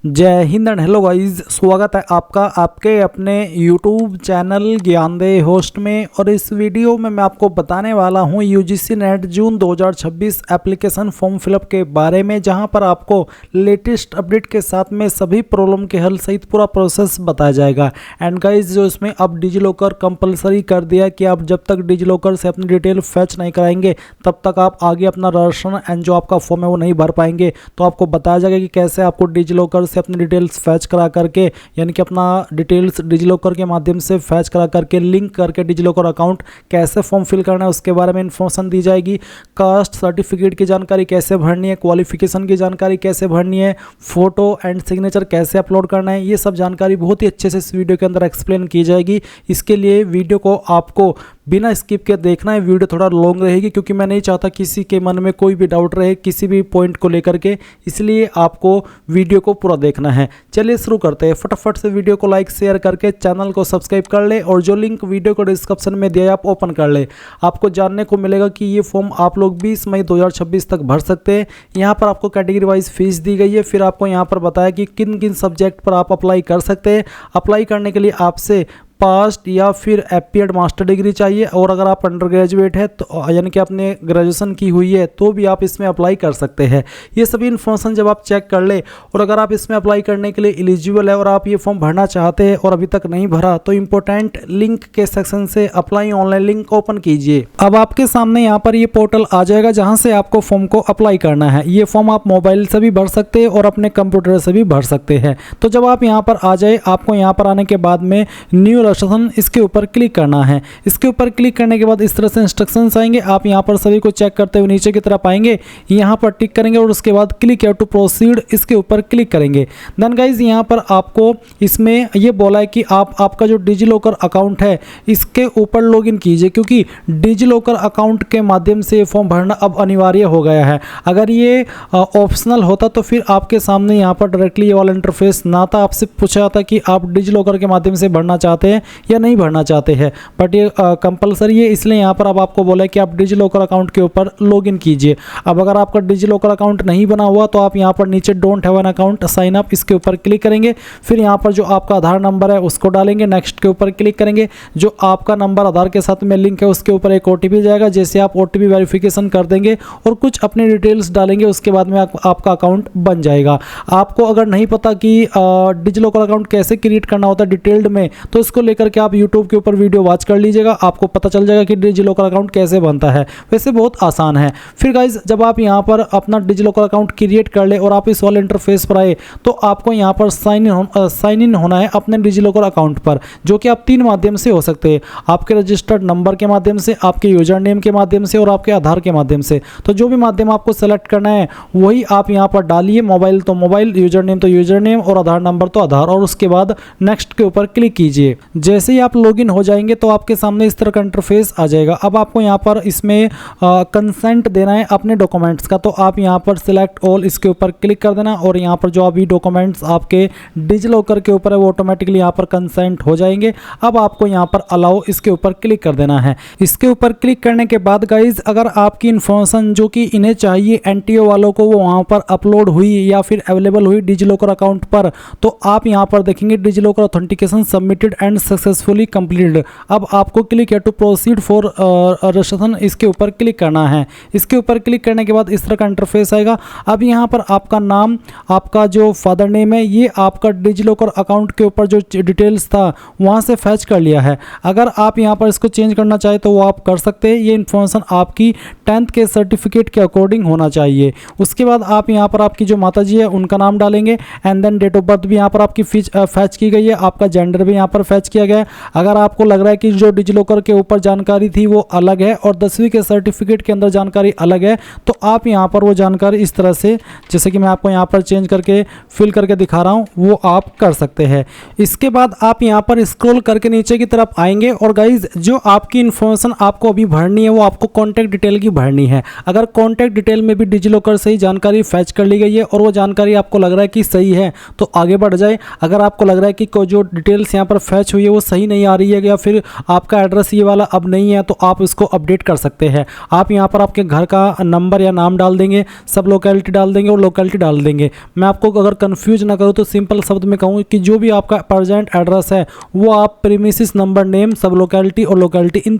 जय Hind and hello guys, स्वागत है आपका आपके अपने YouTube चैनल ज्ञानदेह होस्ट में। और इस वीडियो में मैं आपको बताने वाला हूं UGC NET June 2026 application form fill up के बारे में, जहां पर आपको लेटेस्ट अपडेट के साथ में सभी प्रॉब्लम के हल सहित पूरा प्रोसेस बताया जाएगा। एंड गाइस, जो इसमें अब डिजिलॉकर कंपलसरी कर दिया कि आप जब तक डिजिलॉकर से अपनी डिटेल फैच नहीं कराएंगे तब तक आप आगे अपना रजिस्ट्रेशन एंड जो आपका फॉर्म है वो नहीं भर पाएंगे। तो आपको बताया जाएगा कि कैसे आपको डिजिलॉकर से अपनी डिटेल्स फैच करा करके, यानी कि अपना डिटेल्स डिजिलॉकर के माध्यम से फैच करा करके लिंक करके डिजिलॉकर अकाउंट कैसे फॉर्म फिल करना है उसके बारे में इन्फॉर्मेशन दी जाएगी। कास्ट सर्टिफिकेट की जानकारी कैसे भरनी है, क्वालिफिकेशन की जानकारी कैसे भरनी है, फोटो एंड सिग्नेचर कैसे अपलोड करना है, ये सब जानकारी बहुत ही अच्छे से इस वीडियो के अंदर एक्सप्लेन की जाएगी। इसके लिए वीडियो को आपको बिना स्किप के देखना है। वीडियो थोड़ा लॉन्ग रहेगी क्योंकि मैं नहीं चाहता किसी के मन में कोई भी डाउट रहे किसी भी पॉइंट को लेकर के, इसलिए आपको वीडियो को पूरा देखना है। चलिए शुरू करते हैं। फटाफट से वीडियो को लाइक शेयर करके चैनल को सब्सक्राइब कर ले और जो लिंक वीडियो को डिस्क्रिप्शन में दिया है आप ओपन कर ले। आपको जानने को मिलेगा कि ये फॉर्म आप लोग 20 मई 2026 तक भर सकते हैं। यहाँ पर आपको कैटेगरी वाइज फीस दी गई है। फिर आपको यहाँ पर बताया कि किन किन सब्जेक्ट पर आप अप्लाई कर सकते हैं। अप्लाई करने के लिए आपसे पास्ट या फिर एपीएड मास्टर डिग्री चाहिए, और अगर आप अंडर ग्रेजुएट है तो यानी कि आपने ग्रेजुएशन की हुई है तो भी आप इसमें अप्लाई कर सकते हैं। ये सभी इन्फॉर्मेशन जब आप चेक कर ले और अगर आप इसमें अप्लाई करने के लिए एलिजिबल है और आप ये फॉर्म भरना चाहते हैं और अभी तक नहीं भरा तो इंपॉर्टेंट लिंक के सेक्शन से अप्लाई ऑनलाइन लिंक ओपन कीजिए। अब आपके सामने यहाँ पर ये पोर्टल आ जाएगा जहाँ से आपको फॉर्म को अप्लाई करना है। ये फॉर्म आप मोबाइल से भी भर सकते हैं और अपने कंप्यूटर से भी भर सकते हैं। तो जब आप यहाँ पर आ जाए, आपको यहाँ पर आने के बाद में न्यू रजिस्ट्रेशन इसके ऊपर क्लिक करना है। इसके ऊपर क्लिक करने के बाद इस तरह से इंस्ट्रक्शंस आएंगे। आप यहाँ पर सभी को चेक करते हुए नीचे की तरफ आएंगे, यहाँ पर टिक करेंगे और उसके बाद क्लिक हियर टू प्रोसीड इसके ऊपर क्लिक करेंगे। देन गाइज यहाँ पर आपको इसमें ये बोला है कि आपका जो डिजिलॉकर अकाउंट है इसके ऊपर लॉगिन कीजिए, क्योंकि डिजिलॉकर अकाउंट के माध्यम से फॉर्म भरना अब अनिवार्य हो गया है। अगर ये ऑप्शनल होता तो फिर आपके सामने यहाँ पर डायरेक्टली ये वाला इंटरफेस ना था, आपसे पूछा जाता कि आप डिजिलॉकर के माध्यम से भरना चाहते हैं या नहीं भरना चाहते हैं। बट ये कंपलसरी है, इसलिए यहाँ पर अब आपको बोला है कि आप डिजिलॉकर अकाउंट के ऊपर लॉगिन कीजिए। अब अगर आपका डिजिलॉकर अकाउंट नहीं बना हुआ तो आप यहाँ पर नीचे don't have an account sign up इसके ऊपर क्लिक करेंगे। फिर यहाँ पर जो आपका आधार नंबर है उसको डालेंगे, नेक्स्ट के ऊपर क्लिक करेंगे। जो आपका नंबर आधार के साथ में लिंक है उसके ऊपर एक ओटीपी जाएगा। जैसे आप ओटीपी वेरिफिकेशन कर देंगे और कुछ अपनी डिटेल्स डालेंगे उसके बाद में आपका अकाउंट बन जाएगा। आपको अगर नहीं पता कि डिजिलॉकर अकाउंट कैसे क्रिएट करना होता है डिटेल्ड में, तो इसको लेकर के आप यूट्यूब के ऊपर वीडियो वॉच कर लीजिएगा, आपको पता चल जाएगा कि डिजिलॉकर अकाउंट कैसे बनता है। वैसे बहुत आसान है। फिर गाइज जब आप यहाँ पर अपना डिजिलॉकर अकाउंट क्रिएट कर ले और आप इस वाले इंटरफेस पर आए तो आपको यहाँ पर साइन इन होना है अपने डिजिलॉकर अकाउंट पर, जो कि आप 3 माध्यम से हो सकते हैं। आपके रजिस्टर्ड नंबर के माध्यम से, आपके यूजर नेम के माध्यम से और आपके आधार के माध्यम से। तो जो भी माध्यम आपको सेलेक्ट करना है वही आप यहाँ पर डालिए। मोबाइल तो मोबाइल, यूजर नेम तो यूजर नेम और आधार नंबर तो आधार, और उसके बाद नेक्स्ट के ऊपर क्लिक कीजिए। जैसे ही आप लॉगिन हो जाएंगे तो आपके सामने इस तरह का इंटरफेस आ जाएगा। अब आपको यहाँ पर इसमें कंसेंट देना है अपने डॉक्यूमेंट्स का, तो आप यहाँ पर सिलेक्ट ऑल इसके ऊपर क्लिक कर देना और यहाँ पर जो अभी डॉक्यूमेंट्स आपके डिजिलॉकर के ऊपर है वो ऑटोमेटिकली यहाँ पर कंसेंट हो जाएंगे। अब आपको यहाँ पर अलाउ इसके ऊपर क्लिक कर देना है। इसके ऊपर क्लिक करने के बाद गाइज अगर आपकी इन्फॉर्मेशन जो कि इन्हें चाहिए एनटीओ वालों को वो वहाँ पर अपलोड हुई या फिर अवेलेबल हुई डिजिलॉकर अकाउंट पर, तो आप यहाँ पर देखेंगे DigiLocker authentication submitted and successfully completed. अब आपको क्लिक है टू प्रोसीड फॉर रजिस्ट्रेशन इसके ऊपर क्लिक करना है। इसके ऊपर क्लिक करने के बाद इस तरह का इंटरफेस आएगा। अब यहाँ पर आपका नाम, आपका जो फादर नेम है, ये आपका डिजिलॉकर अकाउंट के ऊपर जो डिटेल्स था वहाँ से फैच कर लिया है। अगर आप यहाँ पर इसको चेंज करना चाहे तो वो आप कर सकते हैं। ये इन्फॉर्मेशन आपकी 10th के सर्टिफिकेट के अकॉर्डिंग होना चाहिए। उसके बाद आप यहाँ पर आपकी जो माता जी है उनका नाम डालेंगे and then date of birth भी यहाँ पर आपकी फैच की गई है। आपका जेंडर भी यहाँ पर फैच किया गया है। अगर आपको लग रहा है कि जो डिजिलॉकर के ऊपर जानकारी थी वो अलग है और 10वीं के सर्टिफिकेट के अंदर जानकारी अलग है, तो आप यहाँ पर वो जानकारी इस तरह से, जैसे कि मैं आपको यहाँ पर चेंज करके फिल करके दिखा रहा हूँ, वो आप कर सकते हैं। इसके बाद आप यहाँ पर स्क्रॉल करके नीचे की तरफ आएंगे और गाइज जो आपकी इन्फॉर्मेशन आपको अभी भरनी है वो आपको कॉन्टैक्ट डिटेल की भरनी है। अगर कॉन्टैक्ट डिटेल में भी डिजिलॉकर से ही जानकारी फैच कर ली गई है और वो जानकारी आपको लग रहा है कि सही है तो आगे बढ़ जाए। अगर आपको लग रहा है कि जो डिटेल्स यहाँ पर फैच हुई हुई है वो सही नहीं आ रही है, या फिर आपका एड्रेस ये वाला अब नहीं है, तो आप इसको अपडेट कर सकते हैं। आप यहाँ पर आपके घर का नंबर या नाम डाल देंगे, सब लोकेलिटी डाल देंगे और लोकेलिटी डाल देंगे। मैं आपको अगर कंफ्यूज ना करूँ तो सिंपल शब्द में कहूँ कि जो भी आपका प्रेजेंट एड्रेस है वो आप प्रीमिसेस, नंबर, नेम, सब लोकेलिटी और लोकेलिटी इन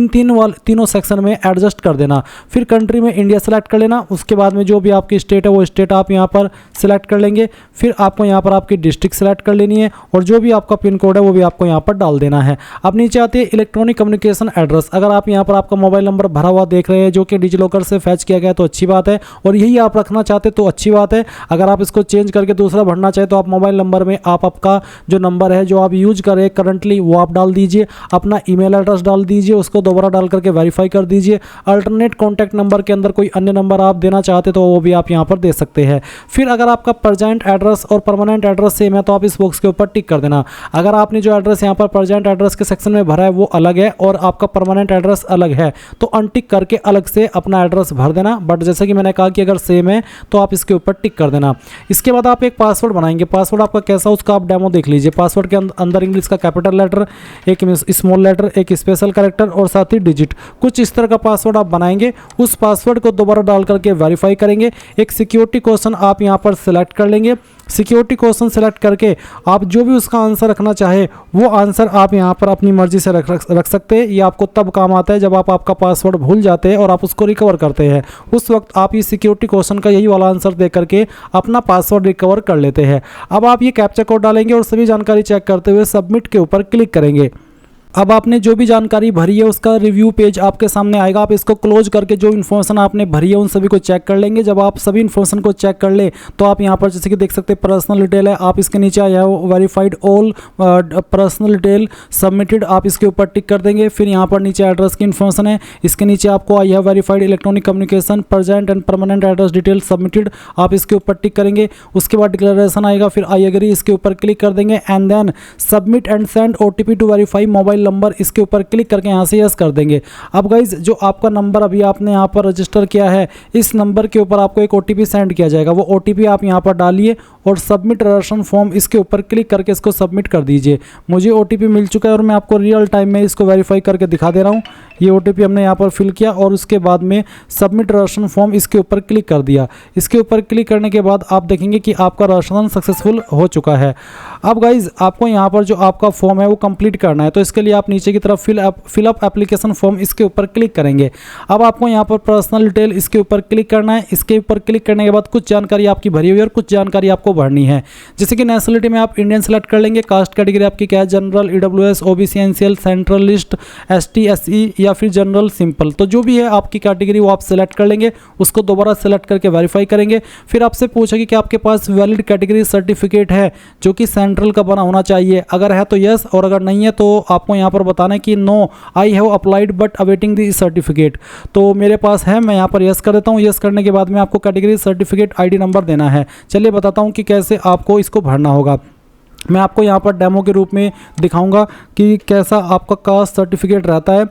तीनों सेक्शन में एडजस्ट कर देना। फिर कंट्री में इंडिया सेलेक्ट कर लेना। उसके बाद में जो भी आपकी स्टेट है वो स्टेट आप यहाँ पर सिलेक्ट कर लेंगे। फिर आपको यहाँ पर आपकी डिस्ट्रिक्ट सेलेक्ट कर लेनी है और जो भी आपका पिन कोड है वो भी आपको यहाँ पर डाल देना है। अब नीचे आती है इलेक्ट्रॉनिक कम्युनिकेशन एड्रेस। अगर आप यहाँ पर आपका मोबाइल नंबर भरा हुआ देख रहे हैं जो कि डिजिलॉकर से फैच किया गया तो अच्छी बात है, और यही आप रखना चाहते तो अच्छी बात है। अगर आप इसको चेंज करके दूसरा भरना चाहे तो आप मोबाइल नंबर में आप आपका जो नंबर है जो आप यूज कर रहे हैं करंटली वो आप डाल दीजिए, अपना ईमेल एड्रेस डाल दीजिए, उसको दोबारा डाल करके वेरीफाई कर दीजिए। अल्टरनेट कॉन्टैक्ट नंबर के अंदर कोई अन्य नंबर आप देना चाहते तो वो भी आप यहाँ पर दे सकते हैं। फिर अगर आपका प्रेजेंट एड्रेस और परमानेंट एड्रेस सेम है तो आप इस बॉक्स के ऊपर टिक कर देना। अगर आपने जो एड्रेस यहाँ पर प्रेजेंट एड्रेस के सेक्शन में भरा है वो अलग है और आपका परमानेंट एड्रेस अलग है तो अनटिक करके अलग से अपना एड्रेस भर देना। बट जैसे कि मैंने कहा कि अगर सेम है तो आप इसके ऊपर टिक कर देना। इसके बाद आप एक पासवर्ड बनाएंगे। पासवर्ड आपका कैसा उसका आप डेमो देख लीजिए। पासवर्ड के अंदर इंग्लिश का कैपिटल लेटर, एक स्मॉल लेटर, एक स्पेशल कैरेक्टर और साथ ही डिजिट, कुछ इस तरह का पासवर्ड आप बनाएंगे। उस पासवर्ड को दोबारा डाल करके वेरीफाई करेंगे। एक सिक्योरिटी क्वेश्चन आप यहाँ पर सिलेक्ट कर लेंगे। सिक्योरिटी क्वेश्चन सेलेक्ट करके आप जो भी उसका आंसर रखना चाहे वो आंसर आप यहाँ पर अपनी मर्जी से रख सकते हैं। ये आपको तब काम आता है जब आप आपका पासवर्ड भूल जाते हैं और आप उसको रिकवर करते हैं। उस वक्त आप ये सिक्योरिटी क्वेश्चन का यही वाला आंसर दे करके अपना पासवर्ड रिकवर कर लेते हैं। अब आप ये कैप्चा कोड डालेंगे और सभी जानकारी चेक करते हुए सबमिट के ऊपर क्लिक करेंगे। अब आपने जो भी जानकारी भरी है उसका रिव्यू पेज आपके सामने आएगा। आप इसको क्लोज करके जो इन्फॉर्मेशन आपने भरी है उन सभी को चेक कर लेंगे। जब आप सभी इन्फॉर्मेशन को चेक कर ले तो आप यहाँ पर जैसे कि देख सकते हैं पर्सनल डिटेल है, आप इसके नीचे आया verified all personal detail submitted, आप इसके ऊपर टिक कर देंगे। फिर यहाँ पर नीचे एड्रेस की इन्फॉर्मेशन है, इसके नीचे आपको आई है verified electronic communication present and permanent address detail submitted, आप इसके ऊपर टिक करेंगे। उसके बाद डिक्लेरेशन आएगा, फिर आई एग्री इसके ऊपर क्लिक कर देंगे and then submit and send OTP to verify mobile number, इसके ऊपर क्लिक करके यहाँ से यस कर देंगे। अब गाइज जो आपका नंबर अभी आपने यहाँ पर रजिस्टर किया है इस नंबर के ऊपर आपको एक OTP सेंड किया जाएगा। वो OTP आप यहाँ पर डालिए और सबमिट रजिस्ट्रेशन फॉर्म इसके ऊपर क्लिक करके इसको सबमिट कर दीजिए। मुझे OTP मिल चुका है और मैं आपको रियल टाइम में इसको वेरीफाई करके दिखा दे रहा हूँ। ये OTP हमने यहाँ पर फिल किया और उसके बाद में सबमिट रजिस्ट्रेशन फॉर्म इसके ऊपर क्लिक कर दिया। इसके ऊपर क्लिक करने के बाद आप देखेंगे कि आपका रजिस्ट्रेशन सक्सेसफुल हो चुका है। अब गाइज आपको यहाँ पर जो आपका फॉर्म है वो कंप्लीट करना है, तो इसके लिए आप नीचे की तरफ फिलअप एप्लीकेशन फॉर्म इसके ऊपर क्लिक करेंगे। अब आपको यहाँ पर पर्सनल डिटेल इसके ऊपर क्लिक करना है। इसके ऊपर क्लिक करने के बाद कुछ जानकारी आपकी भरी हुई है और कुछ जानकारी आपको भरनी है। जैसे कि नेशनलिटी में आप इंडियन सेलेक्ट कर लेंगे। कास्ट कैटेगरी आपकी क्या है, general, EWS, OBC, NCL, central list, ST, SE या फिर जनरल सिंपल, तो जो भी है आपकी कैटेगरी वो आप सेलेक्ट कर लेंगे। उसको दोबारा सेलेक्ट करके वेरीफाई करेंगे। फिर आपसे पूछेगी कि आपके पास वैलिड कैटेगरी सर्टिफिकेट है जो कि सेंट्रल का बना होना चाहिए। अगर है तो यस, और अगर नहीं है तो आपको यहाँ पर बताना है कि no I have applied but awaiting the certificate. तो मेरे पास है, मैं यहाँ पर यस कर देता हूँ। यस करने के बाद में आपको कैटेगरी सर्टिफिकेट ID नंबर देना है। चलिए बताता हूँ कि कैसे आपको इसको भरना होगा। मैं आपको यहाँ पर डेमो के रूप में दिखाऊंगा कि कैसा आपका कास्ट सर्टिफिकेट रहता है।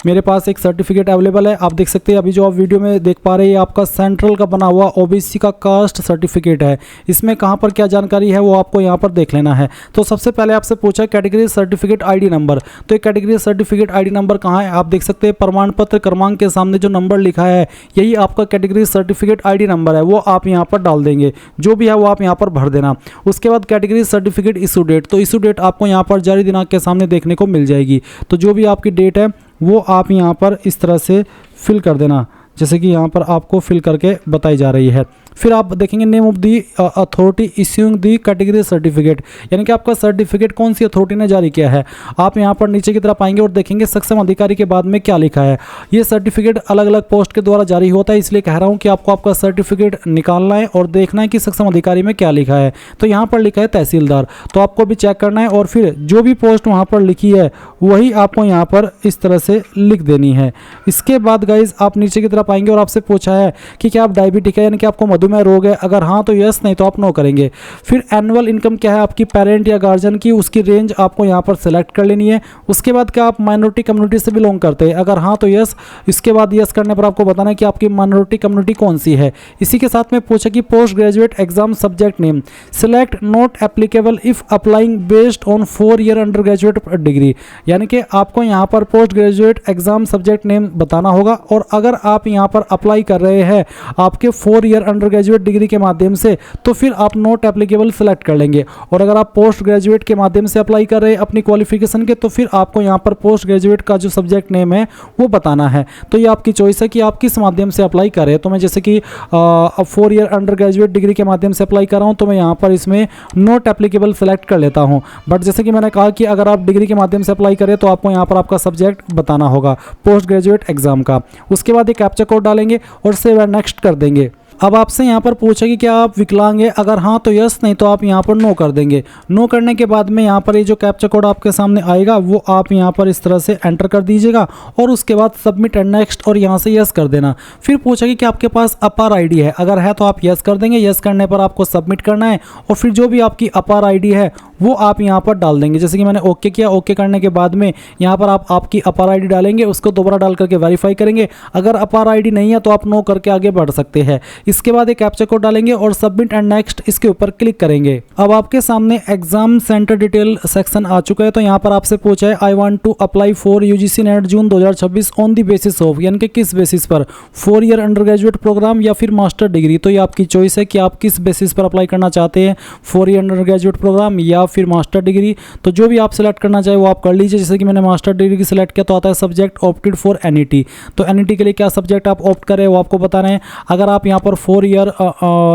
मेरे पास एक सर्टिफिकेट अवेलेबल है, आप देख सकते हैं। अभी जो आप वीडियो में देख पा रहे हैं आपका सेंट्रल का बना हुआ OBC का कास्ट सर्टिफिकेट है। इसमें कहाँ पर क्या जानकारी है वो आपको यहाँ पर देख लेना है। तो सबसे पहले आपसे पूछा कैटेगरी सर्टिफिकेट ID नंबर, तो एक कैटेगरी सर्टिफिकेट ID नंबर कहाँ है, आप देख सकते हैं प्रमाण पत्र क्रमांक के सामने जो नंबर लिखा है यही आपका कैटेगरी सर्टिफिकेट ID नंबर है, वो आप यहाँ पर डाल देंगे। जो भी है वो आप यहाँ पर भर देना। उसके बाद कैटेगरी सर्टिफिकेट इशू डेट, तो इशू डेट आपको यहाँ पर जारी दिनांक के सामने देखने को मिल जाएगी। तो जो भी आपकी डेट है वो आप यहाँ पर इस तरह से फिल कर देना, जैसे कि यहाँ पर आपको फिल करके बताई जा रही है। फिर आप देखेंगे name of the authority issuing the category certificate, यानी कि आपका सर्टिफिकेट कौन सी अथॉरिटी ने जारी किया है। आप यहाँ पर नीचे की तरफ आएंगे और देखेंगे सक्षम अधिकारी के बाद में क्या लिखा है। ये सर्टिफिकेट अलग अलग पोस्ट के द्वारा जारी होता है, इसलिए कह रहा हूँ कि आपको आपका सर्टिफिकेट निकालना है और देखना है कि सक्षम अधिकारी में क्या लिखा है। तो यहाँ पर लिखा है तहसीलदार, तो आपको भी चेक करना है और फिर जो भी पोस्ट वहाँ पर लिखी है वही आपको यहाँ पर इस तरह से लिख देनी है। इसके बाद गाइज आप नीचे की तरफ आएंगे और आपसे पूछा है कि क्या आप डायबिटिक है, यानी कि आपको मधुमेह में रोगे, अगर हाँ तो यस, नहीं तो आप नो करेंगे। फिर एनुअल इनकम क्या है आपकी पेरेंट या गार्जियन की, उसकी रेंज आपको यहाँ पर सिलेक्ट कर लेनी है। उसके बाद क्या आप माइनॉरिटी कम्युनिटी से बिलोंग करते हैं, अगर हाँ तो यस। इसके बाद यस करने पर आपको बताना है कि आपकी माइनॉरिटी कम्युनिटी कौन सी है। इसी के साथ में पूछा कि post graduate exam subject name select not applicable if applying based on 4 year under graduate degree, यानी कि आपको यहाँ पर post graduate exam subject name बताना होगा। और अगर आप यहाँ पर अप्लाई कर रहे हैं आपके 4 ईयर अंडर ग्रेजुएट डिग्री के माध्यम से, तो फिर आप नॉट एप्लीकेबल सेलेक्ट कर लेंगे। और अगर आप पोस्ट ग्रेजुएट के माध्यम से अप्लाई कर रहे हैं अपनी क्वालिफिकेशन के, तो फिर आपको यहाँ पर पोस्ट ग्रेजुएट का जो सब्जेक्ट नेम है वो बताना है। तो ये आपकी चॉइस है कि आप किस माध्यम से अप्लाई करें। तो मैं जैसे कि 4 ईयर अंडर ग्रेजुएट डिग्री के माध्यम से अप्लाई कर रहा हूँ, तो मैं यहाँ पर इसमें नॉट एप्लीकेबल सेलेक्ट कर लेता हूँ। बट जैसे कि मैंने कहा कि अगर आप डिग्री के माध्यम से अप्लाई करें तो आपको यहाँ पर आपका सब्जेक्ट बताना होगा पोस्ट ग्रेजुएट एग्जाम का। उसके बाद एक कैप्चा कोड डालेंगे और सेव एंड नेक्स्ट कर देंगे। अब आपसे यहाँ पर पूछा कि क्या आप विकलांग हैं, अगर हाँ तो यस, नहीं तो आप यहाँ पर नो कर देंगे। नो करने के बाद में यहाँ पर ये जो कैप्चा कोड आपके सामने आएगा वो आप यहाँ पर इस तरह से एंटर कर दीजिएगा और उसके बाद सबमिट एंड नेक्स्ट और यहाँ से यस कर देना। फिर पूछा कि क्या आपके पास अपार आईडी है, अगर है तो आप यस कर देंगे। यस करने पर आपको सबमिट करना है और फिर जो भी आपकी अपार आईडी है वो आप यहाँ पर डाल देंगे। जैसे कि मैंने ओके किया, ओके करने के बाद में यहाँ पर आप आपकी अपार आईडी डालेंगे, उसको दोबारा डाल करके वेरीफाई करेंगे। अगर अपार आईडी नहीं है तो आप नो करके आगे बढ़ सकते हैं। इसके बाद एक कैप्चा कोड डालेंगे और सबमिट एंड नेक्स्ट इसके ऊपर क्लिक करेंगे। अब आपके सामने एग्जाम सेंटर डिटेल सेक्शन आ चुका है। तो यहाँ पर आपसे पूछा है I want to apply for UGC NET June 2026 on the basis of, यानी कि किस बेसिस पर, 4 ईयर अंडर ग्रेजुएट प्रोग्राम या फिर मास्टर डिग्री। तो ये आपकी चॉइस है कि आप किस बेसिस पर अप्लाई करना चाहते हैं, 4 ईयर अंडर ग्रेजुएट प्रोग्राम या फिर मास्टर डिग्री। तो जो भी आप सिलेक्ट करना चाहे वो आप कर लीजिए। जैसे कि मैंने मास्टर डिग्री सिलेक्ट किया तो आता है सब्जेक्ट ऑप्टेड फॉर एनईटी। तो एनईटी के लिए क्या सब्जेक्ट आप ऑप्ट करें वो आपको बताना है। अगर आप यहाँ पर 4 ईयर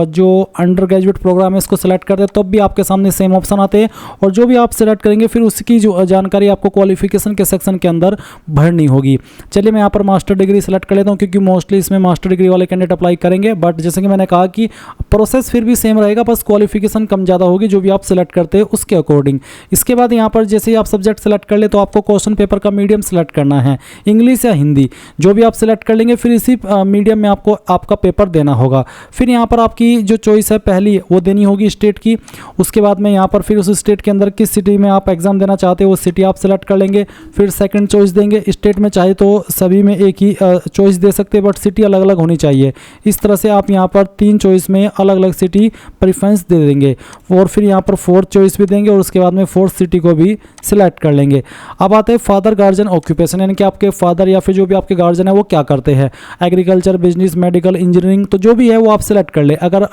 जो अंडर ग्रेजुएट प्रोग्राम है इसको सिलेक्ट करते हैं तब भी आपके सामने सेम ऑप्शन आते हैं। और जो भी आप सिलेक्ट करेंगे फिर उसकी जो जानकारी आपको क्वालिफिकेशन के सेक्शन के अंदर भरनी होगी। चलिए मैं यहाँ पर मास्टर डिग्री सिलेक्ट कर लेता हूँ क्योंकि मोस्टली इसमें मास्टर डिग्री वाले कैंडिडेट अप्लाई करेंगे। बट जैसे कि मैंने कहा कि प्रोसेस फिर भी सेम रहेगा, बस क्वालिफिकेशन कम ज़्यादा होगी जो भी आप सिलेक्ट करते हैं उसके अकॉर्डिंग। इसके बाद यहाँ पर जैसे ही आप सब्जेक्ट सेलेक्ट कर ले तो आपको क्वेश्चन पेपर का मीडियम सेलेक्ट करना है, इंग्लिश या हिंदी, जो भी आप सिलेक्ट कर लेंगे फिर इसी मीडियम में आपको आपका पेपर देना होगा। फिर यहाँ पर आपकी जो चॉइस है पहली वो देनी होगी स्टेट की। उसके बाद में यहाँ पर फिर उस स्टेट के अंदर किस सिटी में आप एग्जाम देना चाहते हो वो सिटी आप सेलेक्ट कर लेंगे। फिर सेकंड चॉइस देंगे, स्टेट में चाहे तो सभी में एक ही चॉइस दे सकते हैं बट सिटी अलग अलग होनी चाहिए। इस तरह से आप यहाँ पर 3 चॉइस में अलग अलग सिटी प्रेफरेंस दे देंगे और फिर यहाँ पर 4th चॉइस भी देंगे और उसके बाद में 4th सिटी को भी सिलेक्ट कर लेंगे। अब आते हैं फादर गार्जियन ऑक्यूपेशन, यानी कि आपके फादर या फिर जो भी आपके गार्जियन है वो क्या करते हैं, एग्रीकल्चर, बिजनेस, मेडिकल, इंजीनियरिंग, तो जो भी है वो आप सिलेक्ट कर ले। अगर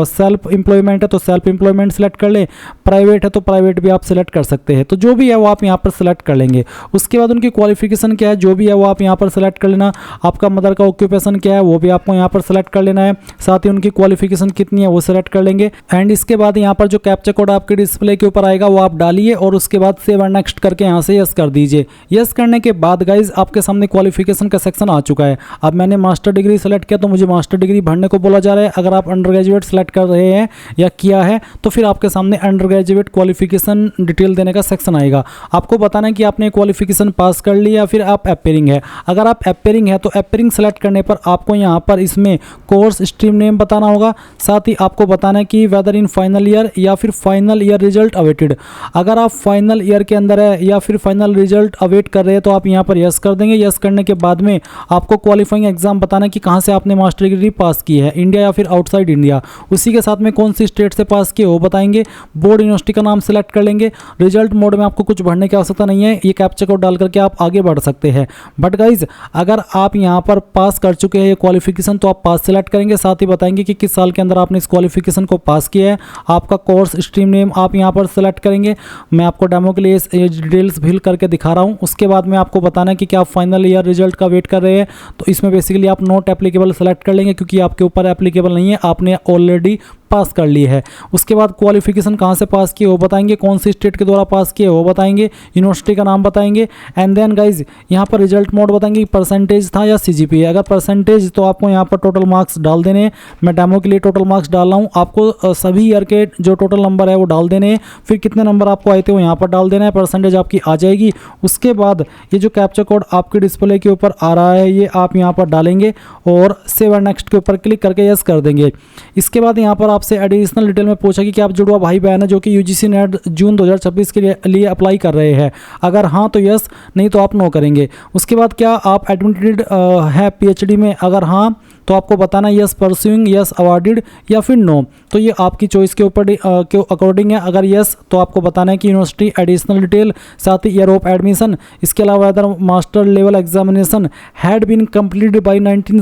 सेल्फ एम्प्लॉयमेंट है तो सेल्फ एम्प्लॉयमेंट सेलेक्ट कर ले, प्राइवेट है तो प्राइवेट भी आप सिलेक्ट कर सकते हैं। तो जो भी है वो आप यहाँ पर सिलेक्ट कर लेंगे। उसके बाद उनकी क्वालिफिकेशन क्या है जो भी है वो आप यहाँ पर सिलेक्ट कर लेना। आपका मदर का ऑक्यूपेशन क्या है वो भी आपको यहाँ पर सिलेक्ट कर लेना है, साथ ही उनकी क्वालिफिकेशन कितनी है वो सिलेक्ट कर लेंगे। एंड इसके बाद यहाँ पर जो कैप्चा कोड आपके डिस्प्ले के ऊपर आएगा वो आप डालिए और उसके बाद सेव एंड नेक्स्ट करके यहाँ से यस कर दीजिए। यस करने के बाद गाइज आपके सामने क्वालिफिकेशन का सेक्शन आ चुका है। अब मैंने मास्टर डिग्री सेलेक्ट किया तो मुझे मास्टर डिग्री भरने को बोला जा रहा है। अगर आप अंडर ग्रेजुएट सेलेक्ट कर रहे हैं या किया है तो फिर आपके सामने अंडर ग्रेजुएट क्वालिफिकेशन डिटेल देने का सेक्शन आएगा। आपको बताना है कि आपने क्वालिफिकेशन पास कर ली या फिर आप एपेयरिंग है। अगर आप एपेयरिंग है तो एपेयरिंग सेलेक्ट करने पर आपको यहाँ पर इसमें कोर्स स्ट्रीम नेम बताना होगा। साथ ही आपको बताना है कि वेदर इन फाइनल ईयर या फिर फाइनल ईयर रिजल्ट अवेटेड। अगर आप फाइनल ईयर के अंदर है या फिर फाइनल रिजल्ट अवेट कर रहे हैं तो आप यहाँ पर यस कर देंगे। यस करने के बाद में आपको क्वालिफाइंग एग्जाम बताना है कि कहाँ से आपने मास्टर डिग्री पास की है, इंडिया या फिर आउटसाइड इंडिया। उसी के साथ में कौन सी स्टेट से पास किए वो बताएंगे। बोर्ड यूनिवर्सिटी का नाम सेलेक्ट कर लेंगे। रिजल्ट मोड में आपको कुछ भरने की आवश्यकता नहीं है, ये कैप्चा कोड डाल करके आप आगे बढ़ सकते हैं। बट गाइज अगर आप यहाँ पर पास कर चुके हैं ये क्वालिफिकेशन तो आप पास सेलेक्ट करेंगे, साथ ही बताएंगे कि किस साल के अंदर आपने इस क्वालिफिकेशन को पास किया है। आपका कोर्स स्ट्रीम नेम आप यहाँ पर सेलेक्ट करेंगे। मैं आपको डेमो के लिए ये डिटेल्स फिल करके दिखा रहा हूँ। उसके बाद में आपको बताना है कि क्या आप फाइनल ईयर रिजल्ट का वेट कर रहे हैं तो इसमें बेसिकली आप नॉट एप्लीकेबल सेलेक्ट कर लेंगे क्योंकि आपके ऊपर एप्लीकेबल नहीं है, आपने ऑलरेडी पास कर ली है। उसके बाद क्वालिफिकेशन कहाँ से पास किए वो बताएंगे, कौन सी स्टेट के द्वारा पास किए वो बताएंगे, यूनिवर्सिटी का नाम बताएंगे। एंड देन गाइज यहाँ पर रिजल्ट मोड बताएंगे, परसेंटेज था या CGPA। अगर परसेंटेज तो आपको यहाँ पर टोटल मार्क्स डाल देने हैं। मैं डेमो के लिए टोटल मार्क्स डाल रहा हूँ, आपको सभी ईयर के जो टोटल नंबर है वो डाल देने हैं। फिर कितने नंबर आपको आए थे वो यहाँ पर डाल देना है, परसेंटेज आपकी आ जाएगी। उसके बाद ये जो कैप्चा कोड आपके डिस्प्ले के ऊपर आ रहा है ये आप यहाँ पर डालेंगे और सेव एंड नेक्स्ट के ऊपर क्लिक करके यस कर देंगे। इसके बाद यहाँ पर आपसे एडिशनल डिटेल में पूछा कि आप जुड़वा भाई बहन है जो कि UGC नेट जून 2026 के लिए अप्लाई कर रहे हैं। अगर हाँ तो यस, नहीं तो आप नो करेंगे। उसके बाद क्या आप एडमिटेड है PhD में, अगर हाँ तो आपको बताना यस परस्यूइंग, यस अवॉर्डेड या फिर नो। तो ये आपकी चॉइस के ऊपर के अकॉर्डिंग है। अगर यस तो आपको बताना है कि यूनिवर्सिटी एडिशनल डिटेल, साथ ही ईयर ऑफ एडमिशन। इसके अलावा other master level examination had been completed by 19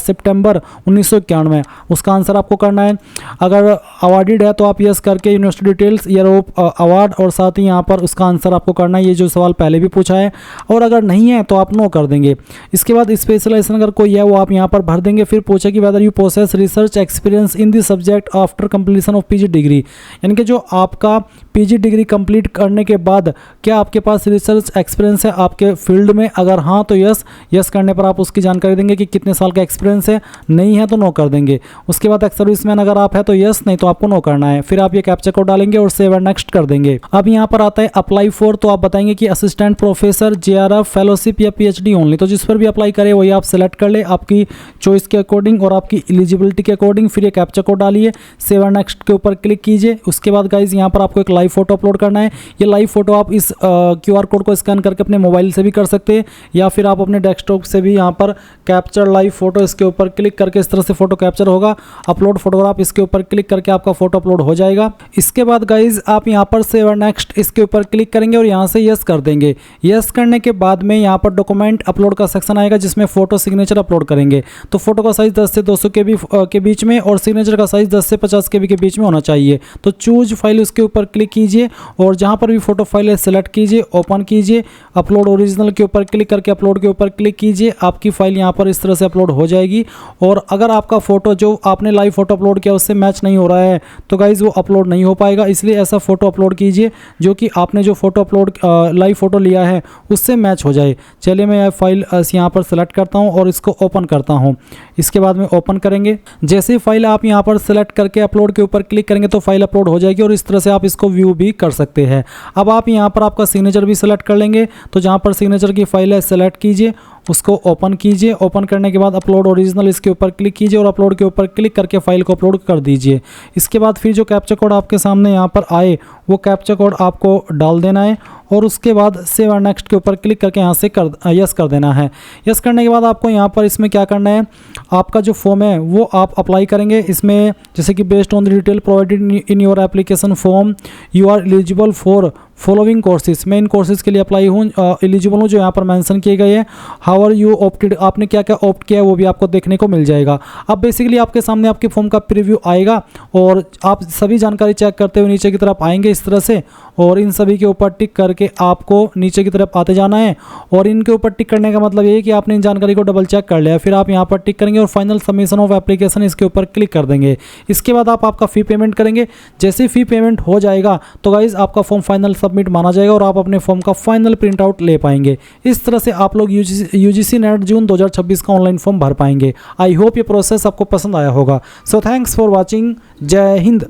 September 1991, उसका आंसर आपको करना है। अगर अवॉर्डेड है तो आप यस करके university details, year of award और साथ ही यहाँ पर उसका आंसर आपको करना है, ये जो सवाल पहले भी पूछा है। और अगर नहीं है तो आप नो कर देंगे। इसके बाद स्पेशलाइजेशन अगर कोई है वो आप यहाँ पर भर देंगे। फिर पूछा कि whether you possess research experience in this subject after completion of PG degree, यानी कि जो आपका PG डिग्री कंप्लीट करने के बाद क्या आपके पास रिसर्च एक्सपीरियंस है आपके फील्ड में। अगर हाँ तो यस, यस करने पर आप उसकी जानकारी देंगे कि कितने साल का एक्सपीरियंस है। नहीं है तो नो कर देंगे। उसके बाद एक्स सर्विसमैन अगर आप है तो यस, नहीं तो आपको नो करना है। फिर आप ये कैप्चा कोड डालेंगे और सेव एंड नेक्स्ट कर देंगे। अब यहाँ पर आता है अप्लाई फॉर, तो आप बताएंगे कि असिस्टेंट प्रोफेसर, JRF, फेलोशिप या PhD ओनली। तो जिस पर भी अप्लाई करें वही आप सेलेक्ट कर ले आपकी चॉइस के अकॉर्डिंग और आपकी एलिजिबिलिटी के अकॉर्डिंग। फिर ये कैप्चा कोड डालिए, सेव एंड नेक्स्ट के ऊपर क्लिक कीजिए। उसके बाद गाइज यहाँ पर आपको एक लाइव फोटो अपलोड करना है। ये लाइव फोटो आप इस QR कोड को स्कैन करके अपने मोबाइल से भी कर सकते हैं या फिर आप अपने डेस्कटॉप से भी यहाँ पर कैप्चर लाइव फोटो, इसके ऊपर क्लिक करके इस तरह से फोटो कैप्चर होगा। अपलोड फोटोग्राफ, इसके ऊपर क्लिक करके आपका फोटो अपलोड हो जाएगा। इसके बाद गाइज आप यहाँ पर सेव एंड नेक्स्ट इसके ऊपर क्लिक करेंगे और यहाँ से यस कर देंगे। यस करने के बाद में यहाँ पर डॉक्यूमेंट अपलोड का सेक्शन आएगा जिसमें फोटो सिग्नेचर अपलोड करेंगे। तो फोटो का साइज 10 से 200 KB के बीच में और सिग्नेचर का साइज 10 से 50 KB के बीच में होना चाहिए। तो चूज फाइल उसके ऊपर क्लिक कीजिए और जहाँ पर भी फोटो फाइल है सेलेक्ट कीजिए, ओपन कीजिए, अपलोड ओरिजिनल के ऊपर क्लिक करके अपलोड के ऊपर क्लिक कीजिए। आपकी फाइल यहाँ पर इस तरह से अपलोड हो जाएगी। और अगर आपका फोटो जो आपने लाइव फोटो अपलोड किया उससे मैच नहीं हो रहा है तो गाइज वो अपलोड नहीं हो पाएगा। इसलिए ऐसा फोटो अपलोड कीजिए जो कि आपने जो फोटो अपलोड लाइव फोटो लिया है उससे मैच हो जाए। चलिए मैं यह फाइल यहाँ पर सेलेक्ट करता हूँ और इसको ओपन करता हूँ। इसके बाद में ओपन करेंगे। जैसे ही फाइल आप यहाँ पर सेलेक्ट करके अपलोड के ऊपर क्लिक करेंगे तो फाइल अपलोड हो जाएगी और इस तरह से आप इसको व्यू भी कर सकते हैं। अब आप यहाँ पर आपका सिग्नेचर भी सेलेक्ट कर लेंगे। तो जहाँ पर सिग्नेचर की फाइल है सेलेक्ट कीजिए, उसको ओपन कीजिए। ओपन करने के बाद अपलोड ओरिजिनल इसके ऊपर क्लिक कीजिए और अपलोड के ऊपर क्लिक करके फाइल को अपलोड कर दीजिए। इसके बाद फिर जो कैप्चा कोड आपके सामने यहाँ पर आए वो कैप्चा कोड आपको डाल देना है और उसके बाद सेव एंड नेक्स्ट के ऊपर क्लिक करके यहाँ से यस कर देना है। यस करने के बाद आपको यहाँ पर इसमें क्या करना है, आपका जो फॉर्म है वो आप अप्लाई करेंगे। इसमें जैसे कि based on the detail provided in your application form you are eligible for following courses. मैं इन कोर्सेज के लिए अप्लाई हूँ, एलिजिबल हूँ जो यहाँ पर मेंशन किए गए हैं। हाउ आर यू ऑप्टेड, आपने क्या क्या ऑप्ट किया है वो भी आपको देखने को मिल जाएगा। अब बेसिकली आपके सामने आपके फॉर्म का प्रीव्यू आएगा और आप सभी जानकारी चेक करते हुए नीचे की तरफ आएंगे इस तरह से और इन सभी के ऊपर टिक करके आपको नीचे की तरफ आते जाना है। और इनके ऊपर टिक करने का मतलब ये है कि आपने इन जानकारी को डबल चेक कर लिया। फिर आप यहाँ पर टिक करेंगे और फाइनल सबमिशन ऑफ एप्लीकेशन इसके ऊपर क्लिक कर देंगे। इसके बाद आप आपका फ़ी पेमेंट करेंगे। जैसे फ़ी पेमेंट हो जाएगा तो गाइज आपका फॉर्म फाइनल सबमिट माना जाएगा और आप अपने फॉर्म का फाइनल प्रिंट आउट ले पाएंगे। इस तरह से आप लोग UGC नेट जून 2026 का ऑनलाइन फॉर्म भर पाएंगे। आई होप ये प्रोसेस आपको पसंद आया होगा। So thanks for watching. जय हिंद।